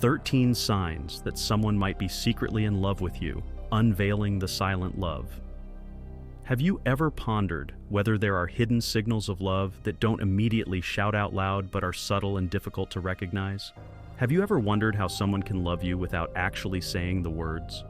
13 signs that someone might be secretly in love with you, unveiling the silent love. Have you ever pondered whether there are hidden signals of love that don't immediately shout out loud but are subtle and difficult to recognize? Have you ever wondered how someone can love you without actually saying the words?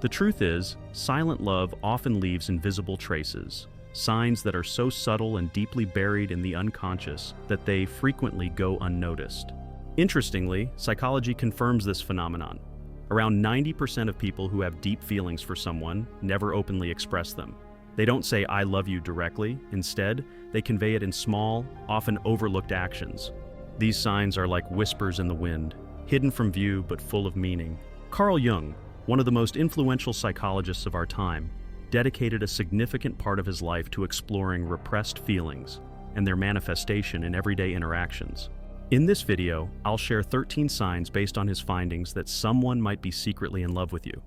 The truth is, silent love often leaves invisible traces, signs that are so subtle and deeply buried in the unconscious that they frequently go unnoticed. Interestingly, psychology confirms this phenomenon. Around 90% of people who have deep feelings for someone never openly express them. They don't say "I love you" directly. Instead, they convey it in small, often overlooked actions. These signs are like whispers in the wind, hidden from view but full of meaning. Carl Jung, one of the most influential psychologists of our time, dedicated a significant part of his life to exploring repressed feelings and their manifestation in everyday interactions. In this video, I'll share 13 signs based on his findings that someone might be secretly in love with you.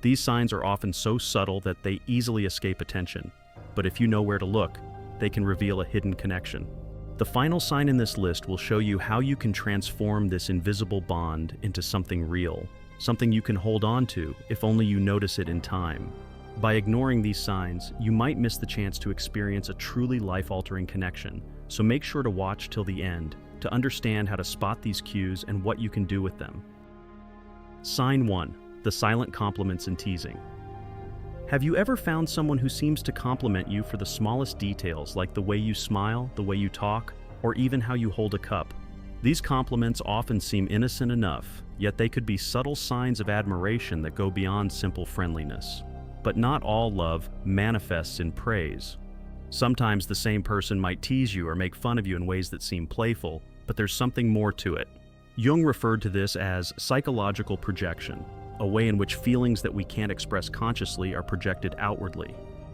These signs are often so subtle that they easily escape attention, but if you know where to look, they can reveal a hidden connection. The final sign in this list will show you how you can transform this invisible bond into something real, something you can hold on to if only you notice it in time. By ignoring these signs, you might miss the chance to experience a truly life-altering connection, so make sure to watch till the end to understand how to spot these cues and what you can do with them. Sign 1. The silent compliments and teasing. Have you ever found someone who seems to compliment you for the smallest details, like the way you smile, the way you talk, or even how you hold a cup? These compliments often seem innocent enough, yet they could be subtle signs of admiration that go beyond simple friendliness. But not all love manifests in praise. Sometimes the same person might tease you or make fun of you in ways that seem playful, but there's something more to it. Jung referred to this as psychological projection, a way in which feelings that we can't express consciously are projected outwardly.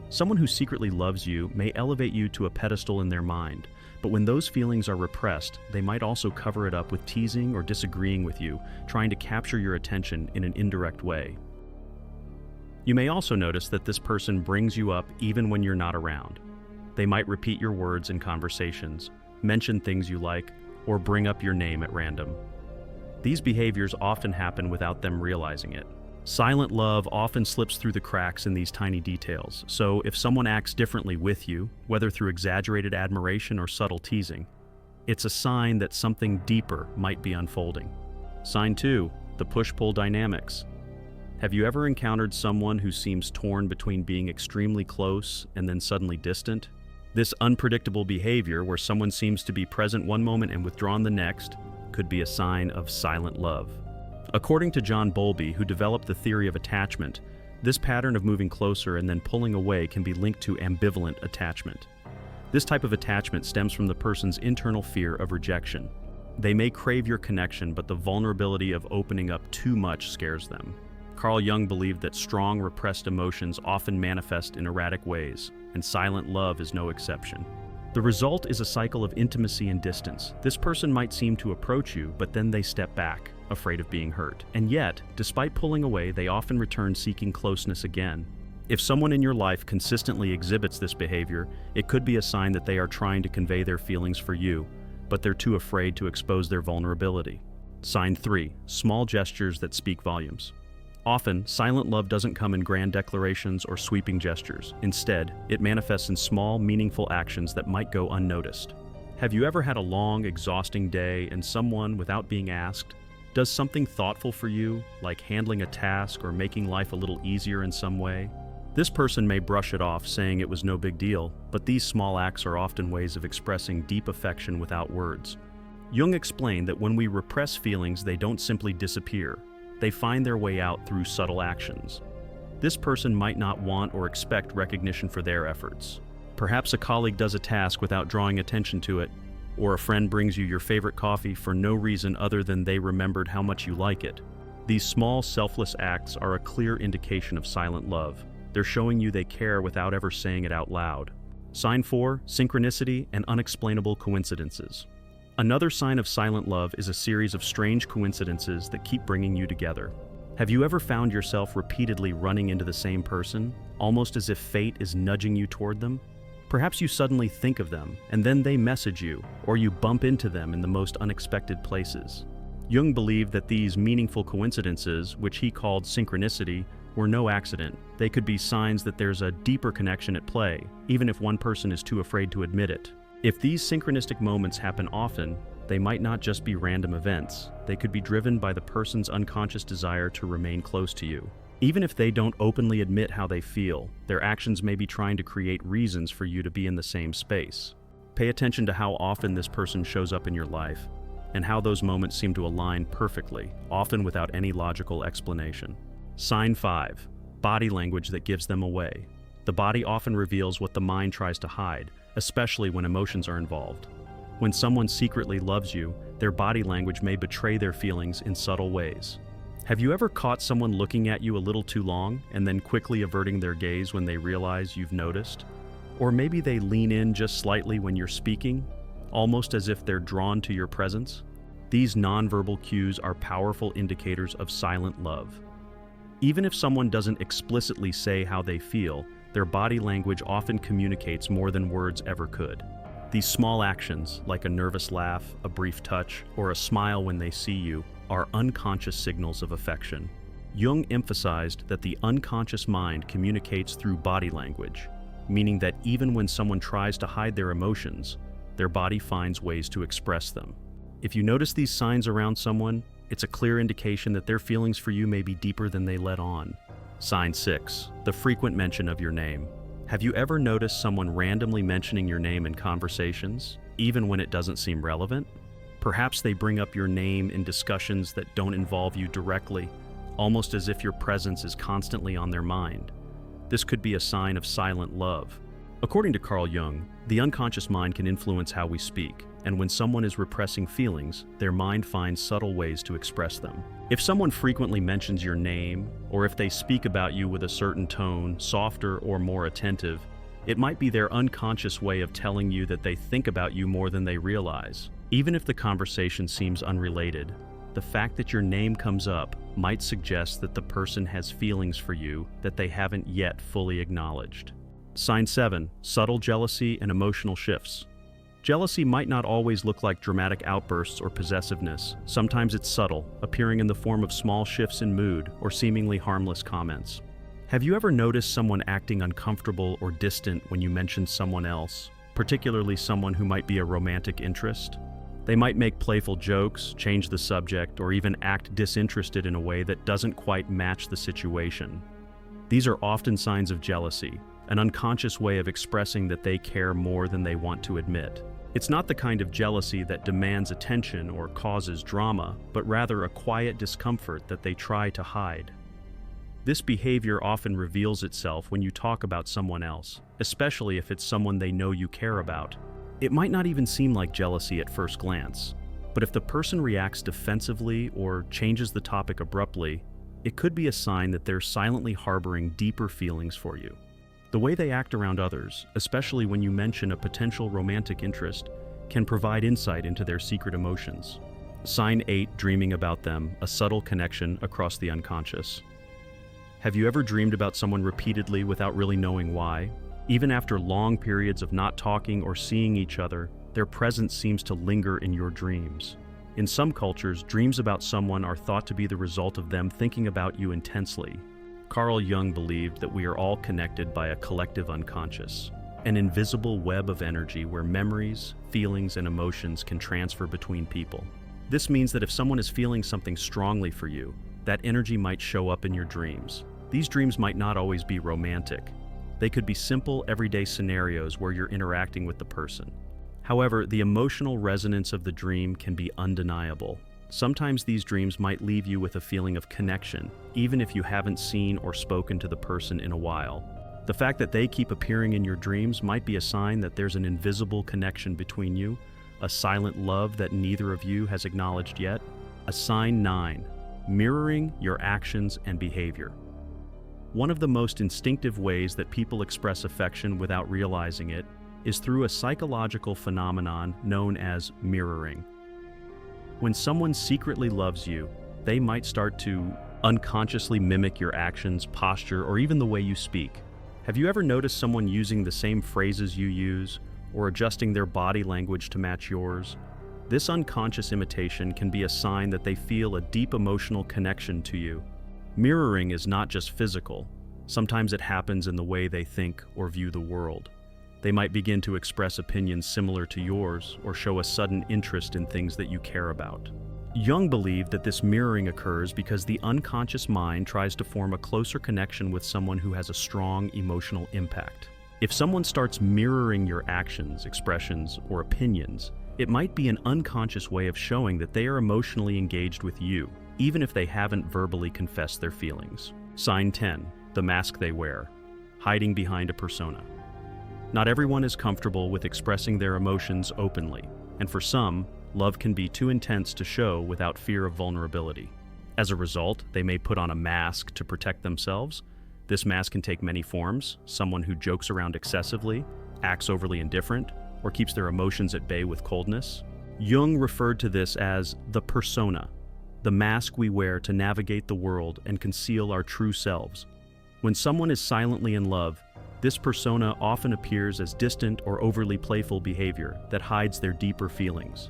Someone who secretly loves you may elevate you to a pedestal in their mind, but when those feelings are repressed, they might also cover it up with teasing or disagreeing with you, trying to capture your attention in an indirect way. You may also notice that this person brings you up even when you're not around. They might repeat your words in conversations, mention things you like, or bring up your name at random. These behaviors often happen without them realizing it. Silent love often slips through the cracks in these tiny details, so if someone acts differently with you, whether through exaggerated admiration or subtle teasing, it's a sign that something deeper might be unfolding. Sign 2. The push-pull dynamics. Have you ever encountered someone who seems torn between being extremely close and then suddenly distant? This unpredictable behavior, where someone seems to be present one moment and withdrawn the next, could be a sign of silent love. According to John Bowlby, who developed the theory of attachment, this pattern of moving closer and then pulling away can be linked to ambivalent attachment. This type of attachment stems from the person's internal fear of rejection. They may crave your connection, but the vulnerability of opening up too much scares them. Carl Jung believed that strong, repressed emotions often manifest in erratic ways, and silent love is no exception. The result is a cycle of intimacy and distance. This person might seem to approach you, but then they step back, afraid of being hurt. And yet, despite pulling away, they often return seeking closeness again. If someone in your life consistently exhibits this behavior, it could be a sign that they are trying to convey their feelings for you, but they're too afraid to expose their vulnerability. Sign 3. Small gestures that speak volumes. Often, silent love doesn't come in grand declarations or sweeping gestures. Instead, it manifests in small, meaningful actions that might go unnoticed. Have you ever had a long, exhausting day and someone, without being asked, does something thoughtful for you, like handling a task or making life a little easier in some way? This person may brush it off, saying it was no big deal, but these small acts are often ways of expressing deep affection without words. Jung explained that when we repress feelings, they don't simply disappear. They find their way out through subtle actions. This person might not want or expect recognition for their efforts. Perhaps a colleague does a task without drawing attention to it, or a friend brings you your favorite coffee for no reason other than they remembered how much you like it. These small, selfless acts are a clear indication of silent love. They're showing you they care without ever saying it out loud. Sign 4. Synchronicity and unexplainable coincidences. Another sign of silent love is a series of strange coincidences that keep bringing you together. Have you ever found yourself repeatedly running into the same person, almost as if fate is nudging you toward them? Perhaps you suddenly think of them, and then they message you, or you bump into them in the most unexpected places. Jung believed that these meaningful coincidences, which he called synchronicity, were no accident. They could be signs that there's a deeper connection at play, even if one person is too afraid to admit it. If these synchronistic moments happen often, they might not just be random events. They could be driven by the person's unconscious desire to remain close to you. Even if they don't openly admit how they feel, their actions may be trying to create reasons for you to be in the same space. Pay attention to how often this person shows up in your life, and how those moments seem to align perfectly, often without any logical explanation. Sign 5. Body language that gives them away. The body often reveals what the mind tries to hide, especially when emotions are involved. When someone secretly loves you, their body language may betray their feelings in subtle ways. Have you ever caught someone looking at you a little too long and then quickly averting their gaze when they realize you've noticed? Or maybe they lean in just slightly when you're speaking, almost as if they're drawn to your presence? These nonverbal cues are powerful indicators of silent love. Even if someone doesn't explicitly say how they feel, their body language often communicates more than words ever could. These small actions, like a nervous laugh, a brief touch, or a smile when they see you, are unconscious signals of affection. Jung emphasized that the unconscious mind communicates through body language, meaning that even when someone tries to hide their emotions, their body finds ways to express them. If you notice these signs around someone, it's a clear indication that their feelings for you may be deeper than they let on. Sign 6. The frequent mention of your name. Have you ever noticed someone randomly mentioning your name in conversations, even when it doesn't seem relevant? Perhaps they bring up your name in discussions that don't involve you directly, almost as if your presence is constantly on their mind. This could be a sign of silent love. According to Carl Jung, the unconscious mind can influence how we speak, and when someone is repressing feelings, their mind finds subtle ways to express them. If someone frequently mentions your name, or if they speak about you with a certain tone, softer or more attentive, it might be their unconscious way of telling you that they think about you more than they realize. Even if the conversation seems unrelated, the fact that your name comes up might suggest that the person has feelings for you that they haven't yet fully acknowledged. Sign 7. Subtle jealousy and emotional shifts. Jealousy might not always look like dramatic outbursts or possessiveness. Sometimes it's subtle, appearing in the form of small shifts in mood or seemingly harmless comments. Have you ever noticed someone acting uncomfortable or distant when you mention someone else, particularly someone who might be a romantic interest? They might make playful jokes, change the subject, or even act disinterested in a way that doesn't quite match the situation. These are often signs of jealousy, an unconscious way of expressing that they care more than they want to admit. It's not the kind of jealousy that demands attention or causes drama, but rather a quiet discomfort that they try to hide. This behavior often reveals itself when you talk about someone else, especially if it's someone they know you care about. It might not even seem like jealousy at first glance, but if the person reacts defensively or changes the topic abruptly, it could be a sign that they're silently harboring deeper feelings for you. The way they act around others, especially when you mention a potential romantic interest, can provide insight into their secret emotions. Sign 8. Dreaming about them, a subtle connection across the unconscious. Have you ever dreamed about someone repeatedly without really knowing why? Even after long periods of not talking or seeing each other, their presence seems to linger in your dreams. In some cultures, dreams about someone are thought to be the result of them thinking about you intensely. Carl Jung believed that we are all connected by a collective unconscious, an invisible web of energy where memories, feelings, and emotions can transfer between people. This means that if someone is feeling something strongly for you, that energy might show up in your dreams. These dreams might not always be romantic. They could be simple, everyday scenarios where you're interacting with the person. However, the emotional resonance of the dream can be undeniable. Sometimes these dreams might leave you with a feeling of connection, even if you haven't seen or spoken to the person in a while. The fact that they keep appearing in your dreams might be a sign that there's an invisible connection between you, a silent love that neither of you has acknowledged yet. A sign 9. Mirroring your actions and behavior. One of the most instinctive ways that people express affection without realizing it is through a psychological phenomenon known as mirroring. When someone secretly loves you, they might start to unconsciously mimic your actions, posture, or even the way you speak. Have you ever noticed someone using the same phrases you use, or adjusting their body language to match yours? This unconscious imitation can be a sign that they feel a deep emotional connection to you. Mirroring is not just physical. Sometimes it happens in the way they think or view the world. They might begin to express opinions similar to yours or show a sudden interest in things that you care about. Jung believed that this mirroring occurs because the unconscious mind tries to form a closer connection with someone who has a strong emotional impact. If someone starts mirroring your actions, expressions, or opinions, it might be an unconscious way of showing that they are emotionally engaged with you, even if they haven't verbally confessed their feelings. Sign 10, the mask they wear, hiding behind a persona. Not everyone is comfortable with expressing their emotions openly, and for some, love can be too intense to show without fear of vulnerability. As a result, they may put on a mask to protect themselves. This mask can take many forms: someone who jokes around excessively, acts overly indifferent, or keeps their emotions at bay with coldness. Jung referred to this as the persona, the mask we wear to navigate the world and conceal our true selves. When someone is silently in love, this persona often appears as distant or overly playful behavior that hides their deeper feelings.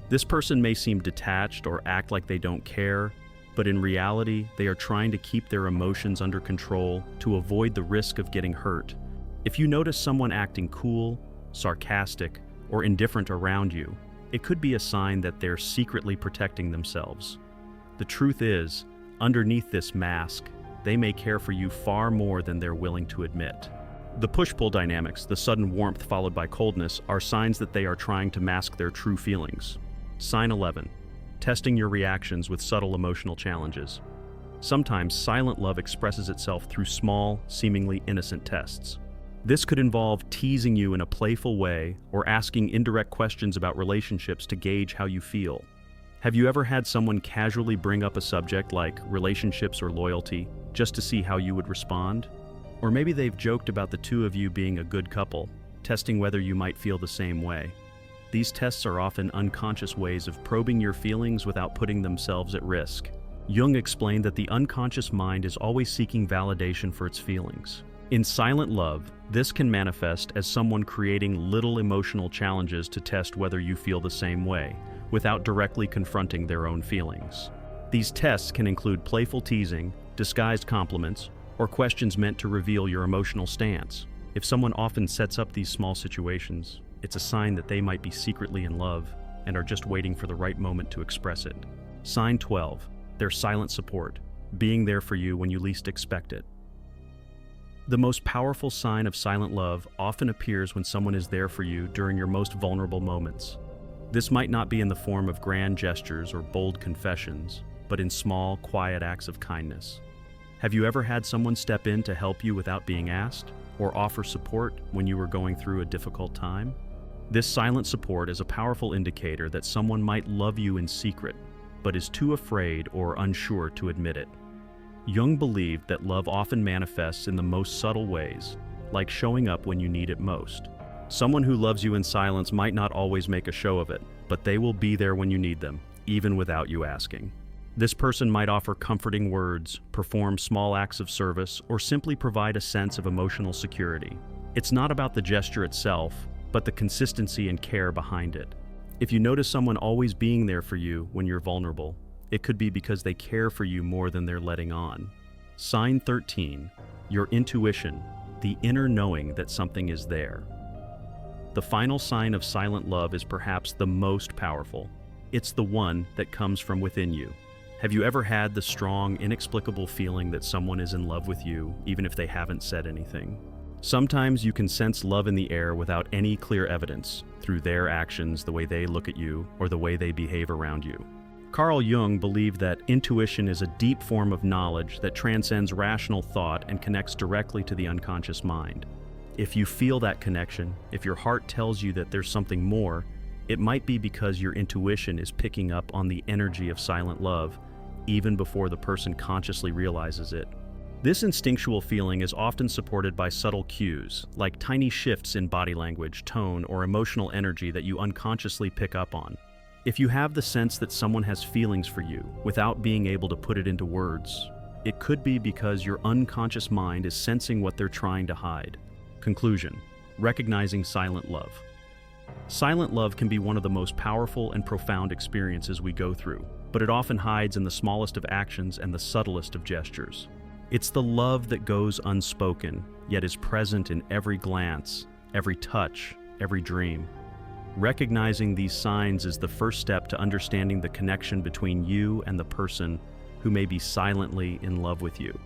This person may seem detached or act like they don't care, but in reality, they are trying to keep their emotions under control to avoid the risk of getting hurt. If you notice someone acting cool, sarcastic, or indifferent around you, it could be a sign that they're secretly protecting themselves. The truth is, underneath this mask, they may care for you far more than they're willing to admit. The push-pull dynamics, the sudden warmth followed by coldness, are signs that they are trying to mask their true feelings. Sign 11. Testing your reactions with subtle emotional challenges. Sometimes silent love expresses itself through small, seemingly innocent tests. This could involve teasing you in a playful way or asking indirect questions about relationships to gauge how you feel. Have you ever had someone casually bring up a subject like relationships or loyalty just to see how you would respond? Or maybe they've joked about the two of you being a good couple, testing whether you might feel the same way. These tests are often unconscious ways of probing your feelings without putting themselves at risk. Jung explained that the unconscious mind is always seeking validation for its feelings. In silent love, this can manifest as someone creating little emotional challenges to test whether you feel the same way, without directly confronting their own feelings. These tests can include playful teasing, disguised compliments, or questions meant to reveal your emotional stance. If someone often sets up these small situations, it's a sign that they might be secretly in love and are just waiting for the right moment to express it. Sign 12, their silent support, being there for you when you least expect it. The most powerful sign of silent love often appears when someone is there for you during your most vulnerable moments. This might not be in the form of grand gestures or bold confessions, but in small, quiet acts of kindness. Have you ever had someone step in to help you without being asked, or offer support when you were going through a difficult time? This silent support is a powerful indicator that someone might love you in secret, but is too afraid or unsure to admit it. Jung believed that love often manifests in the most subtle ways, like showing up when you need it most. Someone who loves you in silence might not always make a show of it, but they will be there when you need them, even without you asking. This person might offer comforting words, perform small acts of service, or simply provide a sense of emotional security. It's not about the gesture itself, but the consistency and care behind it. If you notice someone always being there for you when you're vulnerable, it could be because they care for you more than they're letting on. Sign 13, your intuition, the inner knowing that something is there. The final sign of silent love is perhaps the most powerful. It's the one that comes from within you. Have you ever had the strong, inexplicable feeling that someone is in love with you, even if they haven't said anything? Sometimes you can sense love in the air without any clear evidence, through their actions, the way they look at you, or the way they behave around you. Carl Jung believed that intuition is a deep form of knowledge that transcends rational thought and connects directly to the unconscious mind. If you feel that connection, if your heart tells you that there's something more, it might be because your intuition is picking up on the energy of silent love, even before the person consciously realizes it. This instinctual feeling is often supported by subtle cues, like tiny shifts in body language, tone, or emotional energy that you unconsciously pick up on. If you have the sense that someone has feelings for you without being able to put it into words, it could be because your unconscious mind is sensing what they're trying to hide. Conclusion: recognizing silent love. Silent love can be one of the most powerful and profound experiences we go through, but it often hides in the smallest of actions and the subtlest of gestures. It's the love that goes unspoken, yet is present in every glance, every touch, every dream. Recognizing these signs is the first step to understanding the connection between you and the person who may be silently in love with you.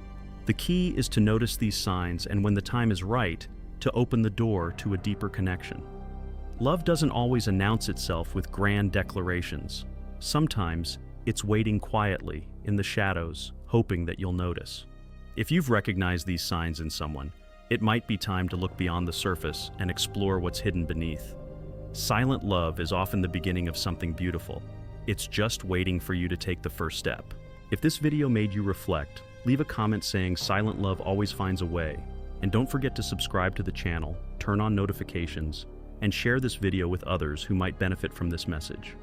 The key is to notice these signs, and when the time is right, to open the door to a deeper connection. Love doesn't always announce itself with grand declarations. Sometimes it's waiting quietly in the shadows, hoping that you'll notice. If you've recognized these signs in someone, it might be time to look beyond the surface and explore what's hidden beneath. Silent love is often the beginning of something beautiful. It's just waiting for you to take the first step. If this video made you reflect, leave a comment saying silent love always finds a way. And don't forget to subscribe to the channel, turn on notifications, and share this video with others who might benefit from this message.